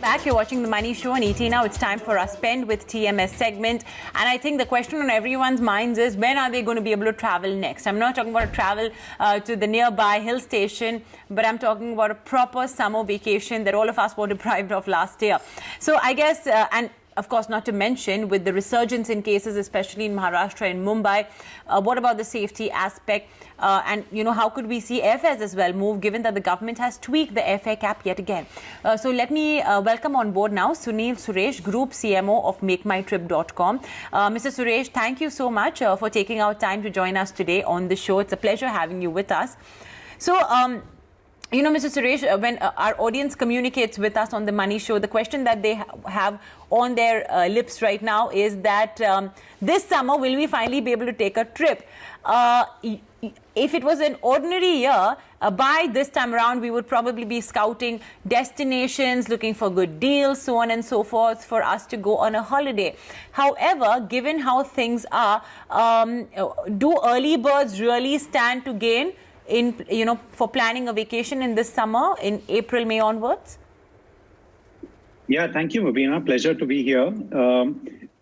back. You're watching The Money Show on ET Now. It's time for our Spend with TMS segment. And I think the question on everyone's minds is, when are they going to be able to travel next? I'm not talking about a travel to the nearby hill station, but I'm talking about a proper summer vacation that all of us were deprived of last year. So I guess, and of course, not to mention, with the resurgence in cases, especially in Maharashtra and Mumbai, what about the safety aspect? And, you know, how could we see airfares as well move, given that the government has tweaked the airfare cap yet again? So let me welcome on board now Sunil Suresh, Group CMO of MakeMyTrip.com. Mr. Suresh, thank you so much for taking out time to join us today on the show. It's a pleasure having you with us. So, you know, Mr. Suresh, when our audience communicates with us on The Money Show, the question that they have on their lips right now is that this summer, will we finally be able to take a trip? If it was an ordinary year, by this time around, we would probably be scouting destinations, looking for good deals, so on and so forth, for us to go on a holiday. However, given how things are, do early birds really stand to gain in, you know, for planning a vacation in this summer, in April, May onwards? Yeah, thank you, Mubina. Pleasure to be here.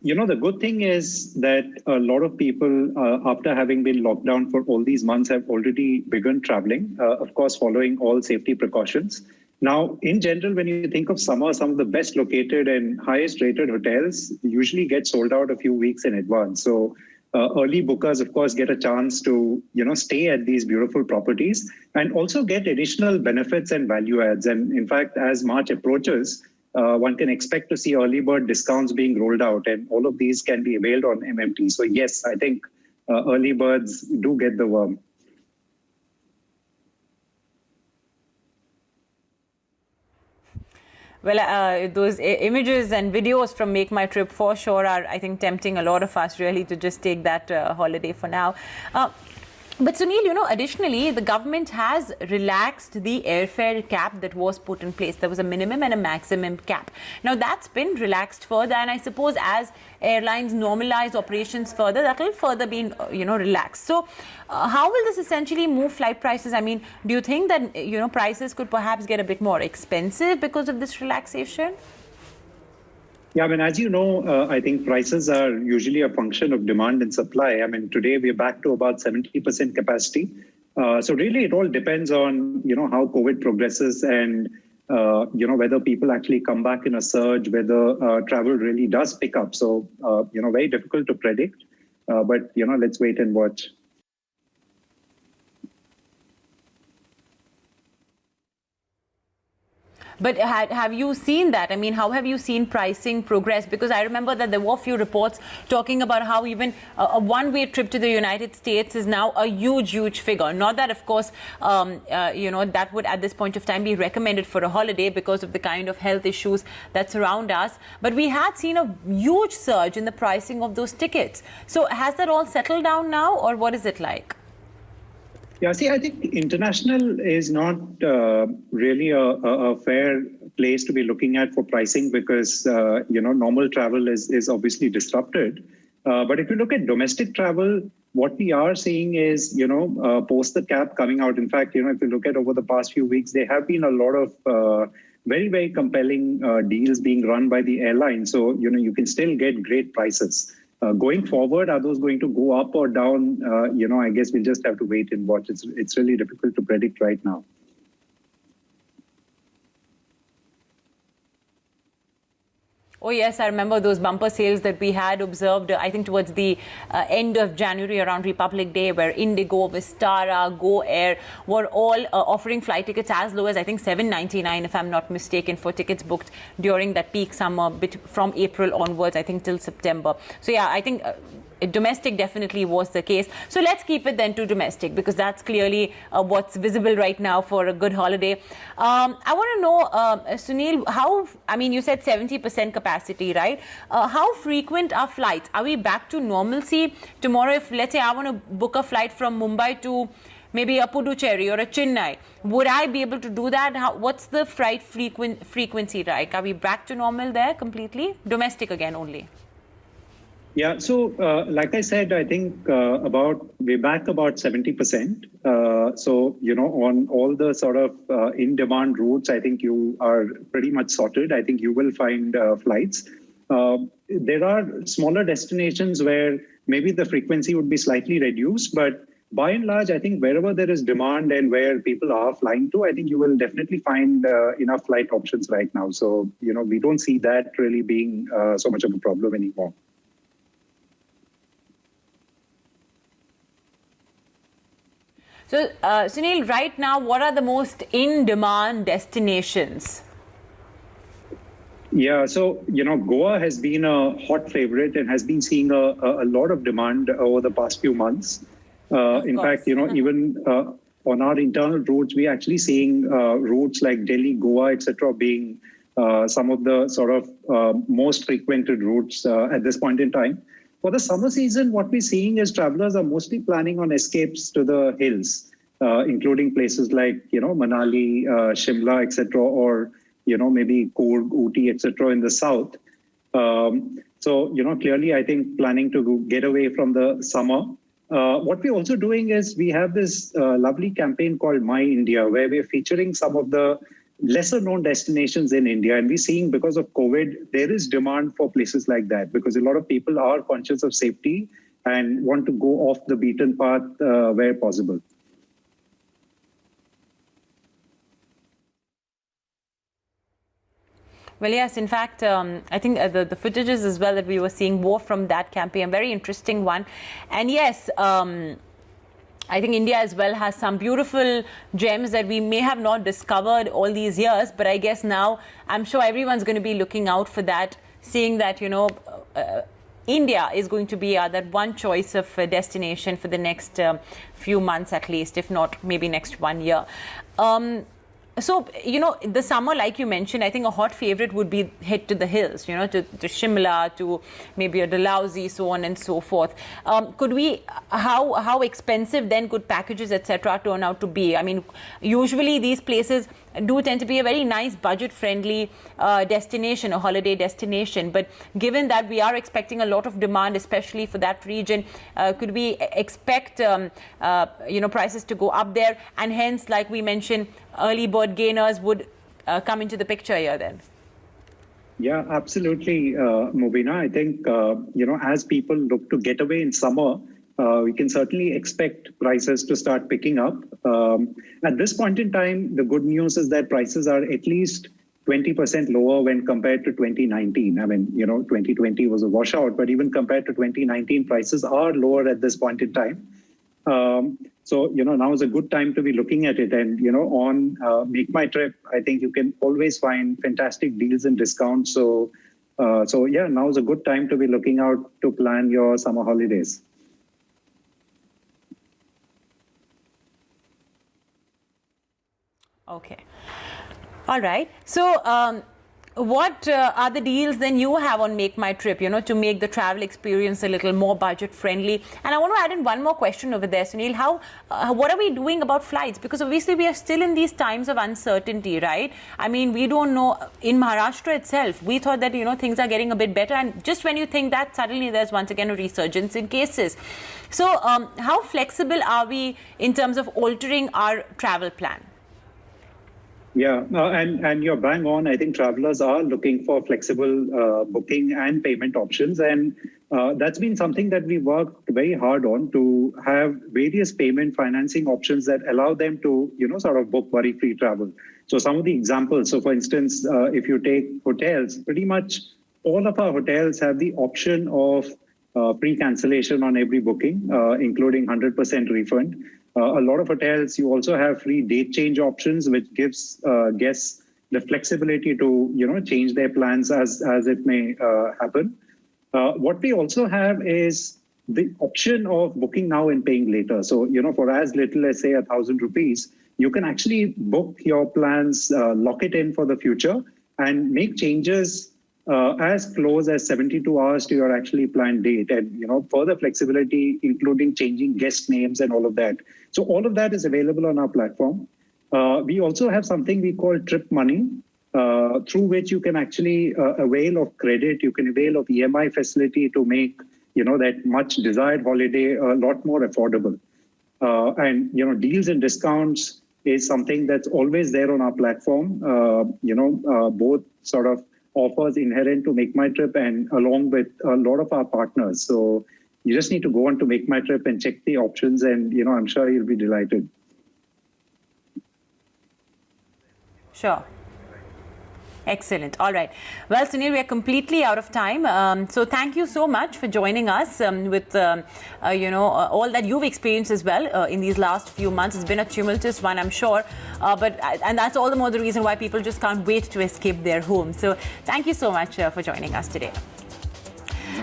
You know, the good thing is that a lot of people, after having been locked down for all these months, have already begun traveling, of course, following all safety precautions. Now, in general, when you think of summer, some of the best located and highest rated hotels usually get sold out a few weeks in advance. So early bookers, of course, get a chance to, you know, stay at these beautiful properties and also get additional benefits and value adds. And in fact, as March approaches, one can expect to see early bird discounts being rolled out, and all of these can be availed on MMT. So yes, I think early birds do get the worm. Well, those images and videos from Make My Trip for sure are, I think, tempting a lot of us really to just take that holiday for now. But Sunil, you know, additionally, the government has relaxed the airfare cap that was put in place. There was a minimum and a maximum cap. Now, that's been relaxed further, and I suppose as airlines normalize operations further, that will further be, you know, relaxed. So, how will this essentially move flight prices? I mean, do you think that, you know, prices could perhaps get a bit more expensive because of this relaxation? Yeah, I mean, as you know, I think prices are usually a function of demand and supply. I mean, today we're back to about 70% capacity. So really, it all depends on, you know, how COVID progresses and, you know, whether people actually come back in a surge, whether travel really does pick up. So, you know, very difficult to predict. But, you know, let's wait and watch. But have you seen that? I mean, how have you seen pricing progress? Because I remember that there were a few reports talking about how even a one-way trip to the United States is now a huge, huge figure. Not that, of course, you know, that would at this point of time be recommended for a holiday because of the kind of health issues that surround us. But we had seen a huge surge in the pricing of those tickets. So has that all settled down now, or what is it like? Yeah, see, I think international is not really a fair place to be looking at for pricing because, you know, normal travel is obviously disrupted. But if you look at domestic travel, what we are seeing is, you know, post the cap coming out. In fact, you know, if you look at over the past few weeks, there have been a lot of very, very compelling deals being run by the airline. So, you know, you can still get great prices. Going forward, are those going to go up or down? You know, I guess we'll just have to wait and watch. It's really difficult to predict right now. Oh, yes, I remember those bumper sales that we had observed, I think, towards the end of January around Republic Day, where Indigo, Vistara, Go Air were all offering flight tickets as low as, I think, $7.99, if I'm not mistaken, for tickets booked during that peak summer from April onwards, I think, till September. So, yeah, I think domestic definitely was the case. So let's keep it then to domestic, because that's clearly what's visible right now for a good holiday. I want to know, Sunil, how, I mean, you said 70% capacity, right? How frequent are flights? Are we back to normalcy tomorrow? If, let's say, I want to book a flight from Mumbai to maybe a Puducherry or a Chennai, would I be able to do that? What's the flight frequency like? Are we back to normal there completely? Domestic again only? Yeah, so like I said, I think we're back about 70%. So, on all the sort of in-demand routes, I think you are pretty much sorted. I think you will find flights. There are smaller destinations where maybe the frequency would be slightly reduced, but by and large, I think wherever there is demand and where people are flying to, I think you will definitely find enough flight options right now. So, we don't see that really being so much of a problem anymore. So, Sunil, right now, what are the most in-demand destinations? Yeah, so, Goa has been a hot favorite and has been seeing a lot of demand over the past few months. In fact, even on our internal routes, we're actually seeing routes like Delhi, Goa, etc., being some of the sort of most frequented routes at this point in time. For the summer season, what we're seeing is travelers are mostly planning on escapes to the hills, including places like, Manali, Shimla, etc., or, maybe Coorg, Ooty, etc. in the south. So, clearly, I think planning to get away from the summer. What we're also doing is we have this lovely campaign called My India, where we're featuring some of the lesser known destinations in India. And we're seeing because of COVID, there is demand for places like that because a lot of people are conscious of safety and want to go off the beaten path where possible. Well, yes, in fact, I think the footages as well that we were seeing more from that campaign, a very interesting one. And yes, I think India as well has some beautiful gems that we may have not discovered all these years, but I guess now I'm sure everyone's going to be looking out for that, seeing that, India is going to be that one choice of destination for the next few months at least, if not maybe next 1 year. So, the summer, like you mentioned, I think a hot favorite would be head to the hills, to Shimla, to maybe a Dalhousie, so on and so forth. How expensive then could packages, etc., turn out to be? I mean, usually these places do tend to be a very nice budget-friendly destination, a holiday destination. But given that we are expecting a lot of demand, especially for that region, could we expect, prices to go up there? And hence, like we mentioned, early bird gainers would come into the picture here then. Yeah, absolutely, Mobina. I think, as people look to get away in summer, we can certainly expect prices to start picking up. At this point in time, the good news is that prices are at least 20% lower when compared to 2019. I mean, 2020 was a washout, but even compared to 2019, prices are lower at this point in time. So, now is a good time to be looking at it. And, on Make My Trip, I think you can always find fantastic deals and discounts. So yeah, now is a good time to be looking out to plan your summer holidays. Okay. All right. So, what are the deals then you have on Make My Trip, to make the travel experience a little more budget friendly? And I want to add in one more question over there, Sunil. What are we doing about flights? Because obviously we are still in these times of uncertainty, right? I mean, we don't know. In Maharashtra itself, we thought that, things are getting a bit better. And just when you think that, suddenly there's once again a resurgence in cases. So how flexible are we in terms of altering our travel plan? Yeah, and you're bang on. I think travelers are looking for flexible booking and payment options. And that's been something that we worked very hard on to have various payment financing options that allow them to, sort of book worry-free travel. So some of the examples, so for instance, if you take hotels, pretty much all of our hotels have the option of pre-cancellation on every booking, including 100% refund. A lot of hotels, you also have free date change options, which gives guests the flexibility to, change their plans as it may happen. What we also have is the option of booking now and paying later. So, for as little as say 1,000 rupees, you can actually book your plans, lock it in for the future, and make changes as close as 72 hours to your actually planned date, and further flexibility, including changing guest names and all of that. So all of that is available on our platform. We also have something we call Trip Money, through which you can actually avail of credit. You can avail of EMI facility to make that much desired holiday a lot more affordable. And deals and discounts is something that's always there on our platform. Both sort of offers inherent to Make My Trip and along with a lot of our partners. So you just need to go on to Make My Trip and check the options, and I'm sure you'll be delighted. Sure. Excellent. All right. Well, Sunil, we are completely out of time. So thank you so much for joining us with, all that you've experienced as well in these last few months. It's been a tumultuous one, I'm sure. And that's all the more the reason why people just can't wait to escape their homes. So thank you so much for joining us today.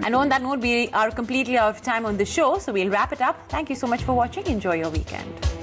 And on that note, we are completely out of time on the show. So we'll wrap it up. Thank you so much for watching. Enjoy your weekend.